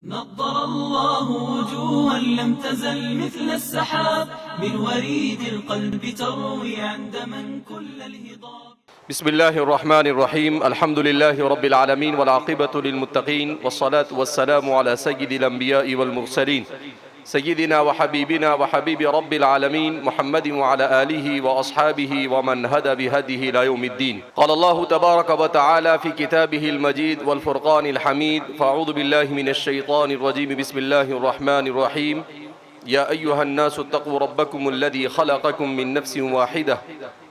نضر الله وجوها لم تزل مثل السحاب من وريد القلب تروي عند من كل الهضاب. بسم الله الرحمن الرحيم. الحمد لله رب العالمين والعاقبة للمتقين والصلاة والسلام على سيد الأنبياء والمرسلين سيدنا وحبيبنا وحبيب رب العالمين محمد وعلى آله وأصحابه ومن هدى بهديه إلى يوم الدين. قال الله تبارك وتعالى في كتابه المجيد والفرقان الحميد: فأعوذ بالله من الشيطان الرجيم. بسم الله الرحمن الرحيم. يا أيها الناس اتقوا ربكم الذي خلقكم من نفس واحدة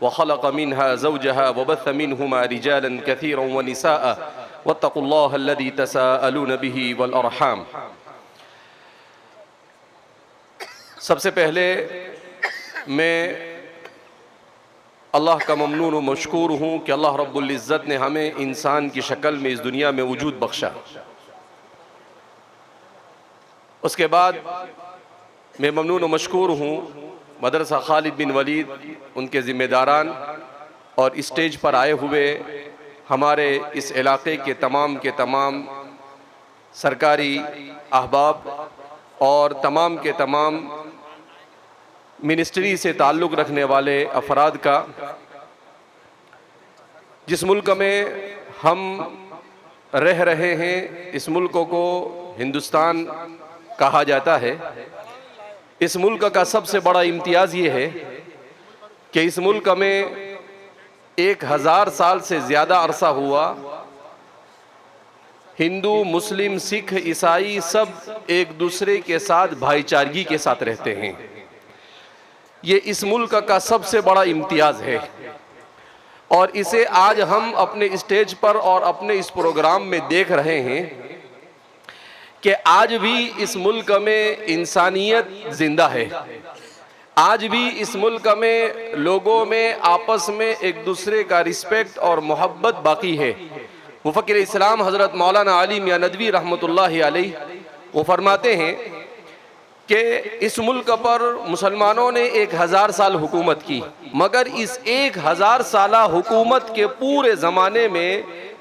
وخلق منها زوجها وبث منهما رجالا كثيرا ونساء واتقوا الله الذي تساءلون به والأرحام. سب سے پہلے میں اللہ کا ممنون و مشکور ہوں کہ اللہ رب العزت نے ہمیں انسان کی شکل میں اس دنیا میں وجود بخشا. اس کے بعد میں ممنون و مشکور ہوں مدرسہ خالد بن ولید، ان کے ذمہ داران اور اسٹیج پر آئے ہوئے ہمارے اس علاقے کے تمام سرکاری احباب اور تمام کے تمام منسٹری سے تعلق رکھنے والے افراد کا. جس ملک میں ہم رہ رہے ہیں اس ملک کو ہندوستان کہا جاتا ہے. اس ملک کا سب سے بڑا امتیاز یہ ہے کہ اس ملک میں 1000 سال سے زیادہ عرصہ ہوا ہندو، مسلم، سکھ، عیسائی سب ایک دوسرے کے ساتھ بھائی چارگی کے ساتھ رہتے ہیں. یہ اس ملک کا سب سے بڑا امتیاز ہے اور اسے آج ہم اپنے اسٹیج پر اور اپنے اس پروگرام میں دیکھ رہے ہیں کہ آج بھی اس ملک میں انسانیت زندہ ہے. آج بھی اس ملک میں لوگوں میں آپس میں ایک دوسرے کا رسپیکٹ اور محبت باقی ہے. مفکر اسلام حضرت مولانا علی میاں ندوی رحمۃ اللہ علیہ وہ فرماتے ہیں کہ اس ملک پر مسلمانوں نے 1000 سال حکومت کی، مگر اس 1000 سالہ حکومت کے پورے زمانے میں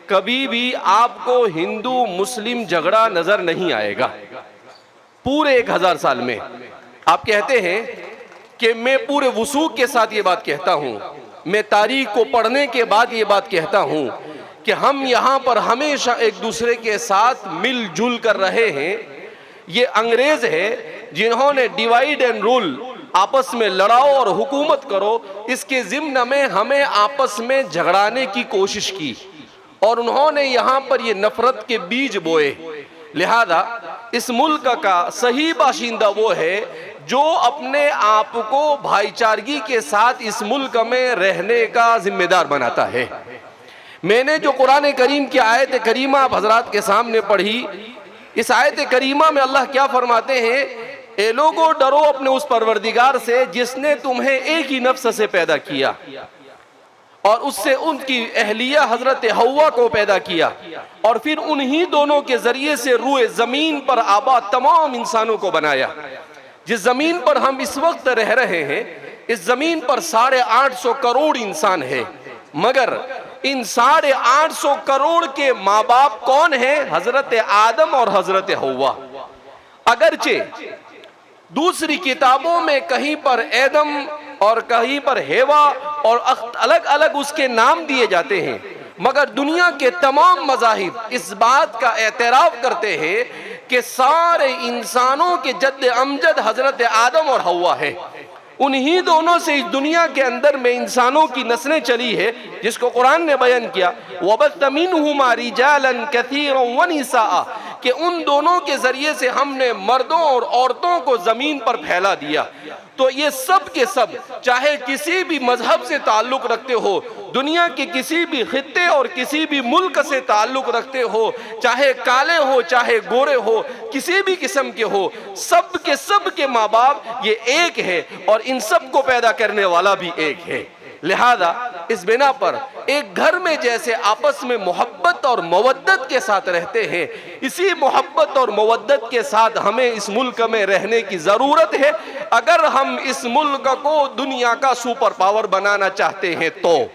کبھی بھی آپ کو ہندو مسلم جھگڑا نظر نہیں آئے گا. پورے 1000 سال میں آپ کہتے ہیں کہ میں پورے وثوق کے ساتھ یہ بات کہتا ہوں، میں تاریخ کو پڑھنے کے بعد یہ بات کہتا ہوں کہ ہم یہاں پر ہمیشہ ایک دوسرے کے ساتھ مل جل کر رہے ہیں. یہ انگریز ہے جنہوں نے ڈیوائیڈ اینڈ رول، آپس میں لڑاؤ اور حکومت کرو، اس کے ضمن میں ہمیں آپس میں جھگڑانے کی کوشش کی اور انہوں نے یہاں پر یہ نفرت کے بیج بوئے. لہذا اس ملک کا صحیح باشندہ وہ ہے جو اپنے آپ کو بھائی چارگی کے ساتھ اس ملک میں رہنے کا ذمہ دار بناتا ہے. میں نے جو قرآن کریم کی آیت کریمہ آپ حضرات کے سامنے پڑھی، اس آیت کریمہ میں اللہ کیا فرماتے ہیں؟ اے لوگو ڈرو اپنے اس پروردگار سے جس نے تمہیں ایک ہی نفس سے پیدا کیا اور اس سے ان کی اہلیہ حضرت حوا کو پیدا کیا اور پھر انہی دونوں کے ذریعے سے روئے زمین پر آباد تمام انسانوں کو بنایا. جس زمین پر ہم اس وقت رہ رہے ہیں اس زمین پر 850 کروڑ انسان ہے، مگر ان 850 کروڑ کے ماں باپ کون ہیں؟ حضرت آدم اور حضرت حوا. اگرچہ دوسری کتابوں میں کہیں پر ایدم اور کہیں پر ہیوا اور الگ الگ اس کے نام دیے جاتے ہیں، مگر دنیا کے تمام مذاہب اس بات کا اعتراف کرتے ہیں کہ سارے انسانوں کے جد امجد حضرت آدم اور حوا ہے. انہی دونوں سے اس دنیا کے اندر میں انسانوں کی نسلیں چلی ہے، جس کو قرآن نے بیان کیا وَبَثَّ مِنْهُمَا رِجَالًا كَثِيرًا وَنِسَاءً، کہ ان دونوں کے ذریعے سے ہم نے مردوں اور عورتوں کو زمین پر پھیلا دیا. تو یہ سب کے سب چاہے کسی بھی مذہب سے تعلق رکھتے ہو، دنیا کے کسی بھی خطے اور کسی بھی ملک سے تعلق رکھتے ہو، چاہے کالے ہو چاہے گورے ہو، کسی بھی قسم کے ہو، سب کے ماں باپ یہ ایک ہے اور ان سب کو پیدا کرنے والا بھی ایک ہے. لہذا اس بنا پر ایک گھر میں جیسے آپس میں محبت اور مودت کے ساتھ رہتے ہیں، اسی محبت اور مودت کے ساتھ ہمیں اس ملک میں رہنے کی ضرورت ہے اگر ہم اس ملک کو دنیا کا سپر پاور بنانا چاہتے ہیں. تو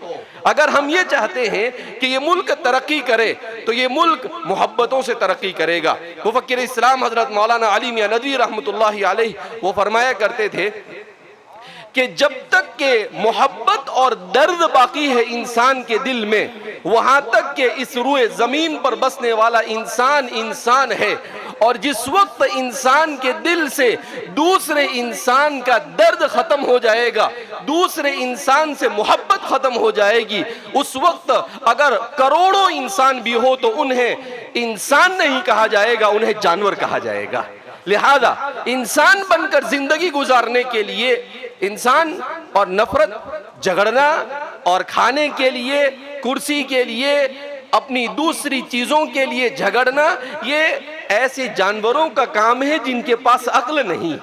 اگر ہم یہ چاہتے ہیں کہ یہ ملک ترقی کرے تو یہ ملک محبتوں سے ترقی کرے گا۔ مفکر اسلام حضرت مولانا علی میاں ندوی رحمۃ اللہ علیہ وہ فرمایا کرتے تھے کہ جب تک کہ محبت اور درد باقی ہے انسان کے دل میں، وہاں تک کہ اس روئے زمین پر بسنے والا انسان انسان ہے، اور جس وقت انسان کے دل سے دوسرے انسان کا درد ختم ہو جائے گا، دوسرے انسان سے محبت ختم ہو جائے گی، اس وقت اگر کروڑوں انسان بھی ہو تو انہیں انسان نہیں کہا جائے گا، انہیں جانور کہا جائے گا۔ لہذا انسان بن کر زندگی گزارنے کے لیے انسان اور نفرت، جھگڑنا اور کھانے کے لیے، کرسی کے لیے، اپنی دوسری چیزوں کے لیے جھگڑنا، یہ ایسے جانوروں کا کام ہے جن کے پاس عقل نہیں،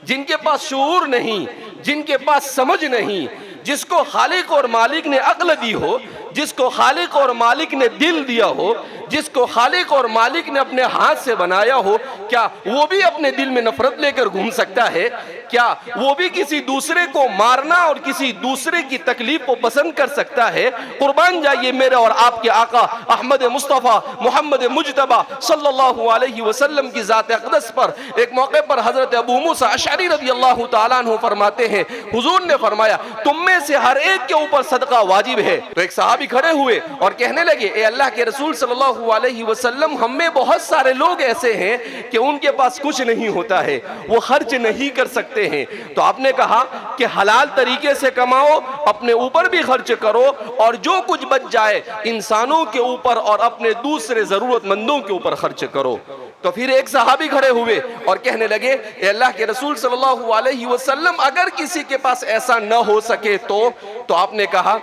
جن کے پاس شعور نہیں، جن کے پاس سمجھ نہیں۔ جس کو خالق اور مالک نے عقل دی ہو، جس کو خالق اور مالک نے دل دیا ہو، جس کو خالق اور مالک نے اپنے ہاتھ سے بنایا ہو، کیا وہ بھی اپنے دل میں نفرت لے کر گھوم سکتا ہے؟ کیا وہ بھی کسی دوسرے کو مارنا اور کسی دوسرے کی تکلیف کو پسند کر سکتا ہے؟ قربان جائیے میرے اور آپ کے آقا احمد مصطفیٰ محمد مجتبیٰ صلی اللہ علیہ وسلم کی ذات اقدس پر ایک موقع پر حضرت ابو موسیٰ اشعری رضی اللہ تعالیٰ عنہ فرماتے ہیں، حضور نے فرمایا تم میں سے ہر ایک کے اوپر صدقہ واجب ہے۔ تو ایک صحابی کھڑے ہوئے اور کہنے لگے، اے اللہ کے رسول صلی اللہ علیہ وسلم، ہم میں بہت سارے لوگ ایسے ہیں کہ ان کے پاس کچھ نہیں ہوتا ہے، وہ خرچ نہیں کر سکتے ہیں۔ تو آپ نے کہا کہ حلال طریقے سے کماؤ، اپنے اوپر بھی خرچ کرو، اور جو کچھ بچ جائے انسانوں کے اوپر اور اپنے دوسرے ضرورت مندوں کے اوپر خرچ کرو۔ تو پھر ایک صحابی کھڑے ہوئے اور کہنے لگے، اے اللہ کے رسول صلی اللہ علیہ وسلم، اگر کسی کے پاس ایسا نہ ہو سکے تو آپ نے کہا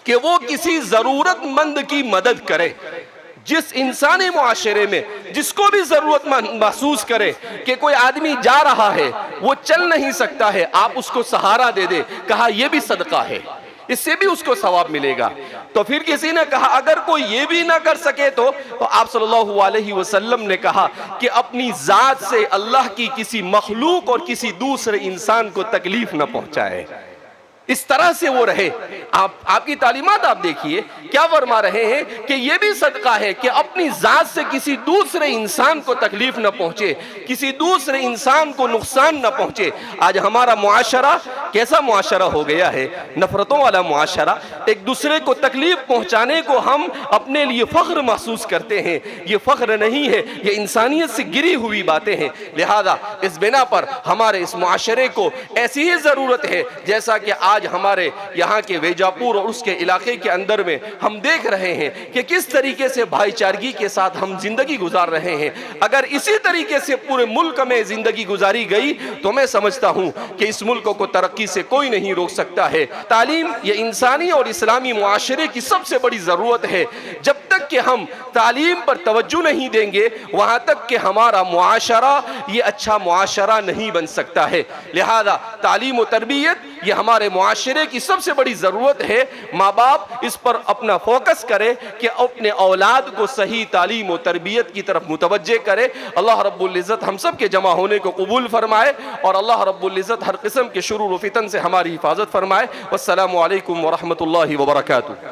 کہ وہ کسی ضرورت مند کی مدد کرے۔ جس انسانی معاشرے میں جس کو بھی ضرورت محسوس کرے کہ کوئی آدمی جا رہا ہے، وہ چل نہیں سکتا ہے، آپ اس کو سہارا دے دے، کہا یہ بھی صدقہ ہے، اس سے بھی اس کو ثواب ملے گا۔ تو پھر کسی نے کہا اگر کوئی یہ بھی نہ کر سکے تو آپ صلی اللہ علیہ وسلم نے کہا کہ اپنی ذات سے اللہ کی کسی مخلوق اور کسی دوسرے انسان کو تکلیف نہ پہنچائے، اس طرح سے وہ رہے۔ آپ کی تعلیمات آپ دیکھیے کیا فرما رہے ہیں کہ یہ بھی صدقہ ہے کہ اپنی ذات سے کسی دوسرے انسان کو تکلیف نہ پہنچے، کسی دوسرے انسان کو نقصان نہ پہنچے۔ آج ہمارا معاشرہ کیسا معاشرہ ہو گیا ہے؟ نفرتوں والا معاشرہ۔ ایک دوسرے کو تکلیف پہنچانے کو ہم اپنے لیے فخر محسوس کرتے ہیں، یہ فخر نہیں ہے، یہ انسانیت سے گری ہوئی باتیں ہیں۔ لہذا اس بنا پر ہمارے اس معاشرے کو ایسی ہی ضرورت ہے جیسا کہ آج ہمارے یہاں کے ویجاپور اور اس کے علاقے کے اندر میں ہم دیکھ رہے ہیں کہ کس طریقے سے بھائی چارگی کے ساتھ ہم زندگی گزار رہے ہیں۔ اگر اسی طریقے سے پورے ملک میں زندگی گزاری گئی تو میں سمجھتا ہوں کہ اس ملک کو ترقی سے کوئی نہیں روک سکتا ہے۔ تعلیم یہ انسانی اور اسلامی معاشرے کی سب سے بڑی ضرورت ہے۔ جب تک کہ ہم تعلیم پر توجہ نہیں دیں گے وہاں تک کہ ہمارا معاشرہ یہ اچھا معاشرہ نہیں بن سکتا ہے۔ لہذا تعلیم و تربیت یہ ہمارے معاشرے کی سب سے بڑی ضرورت ہے۔ ماں باپ اس پر اپنا فوکس کرے کہ اپنے اولاد کو صحیح تعلیم و تربیت کی طرف متوجہ کرے۔ اللہ رب العزت ہم سب کے جمع ہونے کو قبول فرمائے، اور اللہ رب العزت ہر قسم کے شرور و فتن سے ہماری حفاظت فرمائے۔ والسلام علیکم ورحمۃ اللہ وبرکاتہ۔